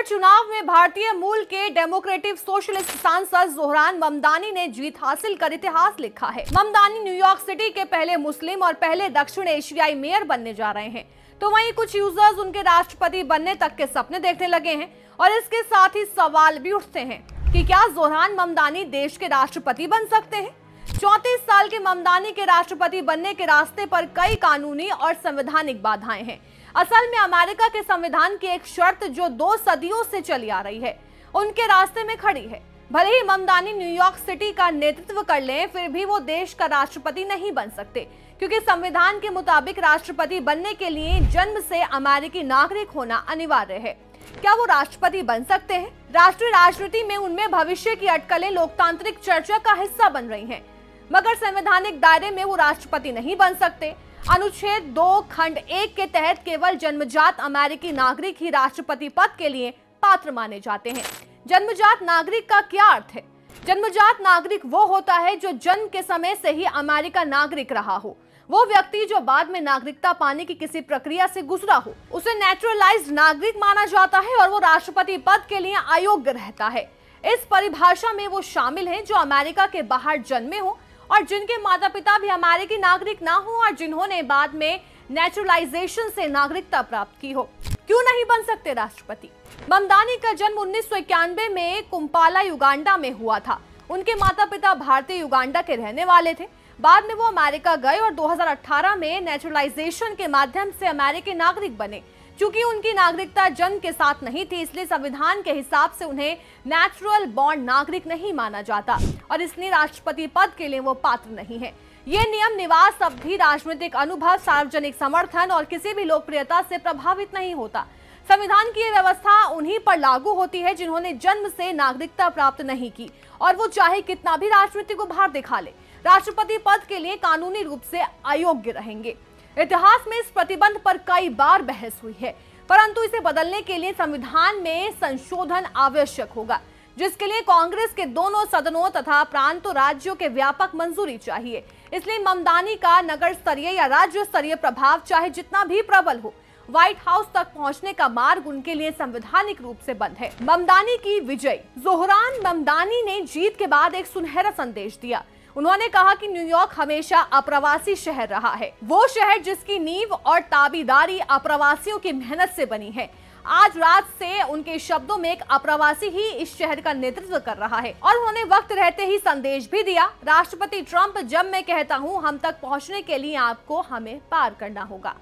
चुनाव में भारतीय मूल के डेमोक्रेटिक सोशलिस्ट सांसद जोहरान ममदानी ने जीत हासिल कर इतिहास लिखा है। ममदानी न्यूयॉर्क सिटी के पहले मुस्लिम और पहले दक्षिण एशियाई मेयर बनने जा रहे हैं। तो वहीं कुछ यूजर्स उनके राष्ट्रपति बनने तक के सपने देखने लगे हैं और इसके साथ ही सवाल भी उठते हैं कि क्या जोहरान ममदानी देश के राष्ट्रपति बन सकते हैं। 34 साल के ममदानी के राष्ट्रपति बनने के रास्ते पर कई कानूनी और संवैधानिक बाधाएं हैं। असल में अमेरिका के संविधान की एक शर्त जो 2 सदियों से चली आ रही है उनके रास्ते में खड़ी है। भले ही ममदानी न्यूयॉर्क सिटी का नेतृत्व कर लें, फिर भी वो देश का राष्ट्रपति नहीं बन सकते, क्योंकि संविधान के मुताबिक राष्ट्रपति बनने के लिए जन्म से अमेरिकी नागरिक होना अनिवार्य है। क्या वो राष्ट्रपति बन सकते हैं? राष्ट्रीय राजनीति में उनमें भविष्य की अटकलें लोकतांत्रिक चर्चा का हिस्सा बन रही हैं, मगर संवैधानिक दायरे में वो राष्ट्रपति नहीं बन सकते। अनुच्छेद 2 खंड 1 के तहत केवल जन्मजात अमेरिकी नागरिक ही राष्ट्रपति पद के लिए पात्र माने जाते हैं। जन्मजात नागरिक का क्या अर्थ है? जन्मजात नागरिक वो होता है जो जन्म के समय से ही अमेरिका नागरिक रहा हो। वो व्यक्ति जो बाद में नागरिकता पाने की किसी प्रक्रिया से गुजरा हो, उसे नेचुरलाइज्ड नागरिक माना जाता है और वो राष्ट्रपति पद के लिए अयोग्य रहता है। इस परिभाषा में वो शामिल हैं जो अमेरिका के बाहर जन्मे हो और जिनके माता पिता भी अमेरिकी नागरिक ना हो और जिन्होंने बाद में नेचुरलाइजेशन से नागरिकता प्राप्त की हो। क्यों नहीं बन सकते राष्ट्रपति? ममदानी का जन्म 1991 में कुंपाला युगांडा में हुआ था। उनके माता पिता भारतीय युगांडा के रहने वाले थे। बाद में वो अमेरिका गए और 2018 में नेचुरलाइजेशन के माध्यम से अमेरिकी नागरिक बने। चूंकि उनकी नागरिकता जन्म के साथ नहीं थी, इसलिए संविधान के हिसाब से उन्हें नेचुरल बॉर्न नागरिक नहीं माना जाता और इसलिए राष्ट्रपति पद के लिए वो पात्र नहीं है। ये नियम निवास अवधि, राजनीतिक अनुभव, सार्वजनिक समर्थन और किसी भी लोकप्रियता से प्रभावित नहीं होता। संविधान की ये व्यवस्था उन्हीं पर लागू होती है जिन्होंने जन्म से नागरिकता प्राप्त नहीं की और वो चाहे कितना भी राजनीतिक उभार दिखा ले, राष्ट्रपति पद के लिए कानूनी रूप से अयोग्य रहेंगे। इतिहास में इस प्रतिबंध पर कई बार बहस हुई है, परंतु इसे बदलने के लिए संविधान में संशोधन आवश्यक होगा, जिसके लिए कांग्रेस के दोनों सदनों तथा प्रांतों राज्यों के व्यापक मंजूरी चाहिए। इसलिए ममदानी का नगर स्तरीय या राज्य स्तरीय प्रभाव चाहे जितना भी प्रबल हो, व्हाइट हाउस तक पहुंचने का मार्ग उनके लिए संवैधानिक रूप से बंद है। ममदानी की विजय। जोहरान ममदानी ने जीत के बाद एक सुनहरा संदेश दिया। उन्होंने कहा कि न्यूयॉर्क हमेशा अप्रवासी शहर रहा है, वो शहर जिसकी नींव और ताबीदारी अप्रवासियों की मेहनत से बनी है। आज रात से उनके शब्दों में एक अप्रवासी ही इस शहर का नेतृत्व कर रहा है और उन्होंने वक्त रहते ही संदेश भी दिया, राष्ट्रपति ट्रंप, जब मैं कहता हूं हम तक पहुंचने के लिए आपको हमें पार करना होगा।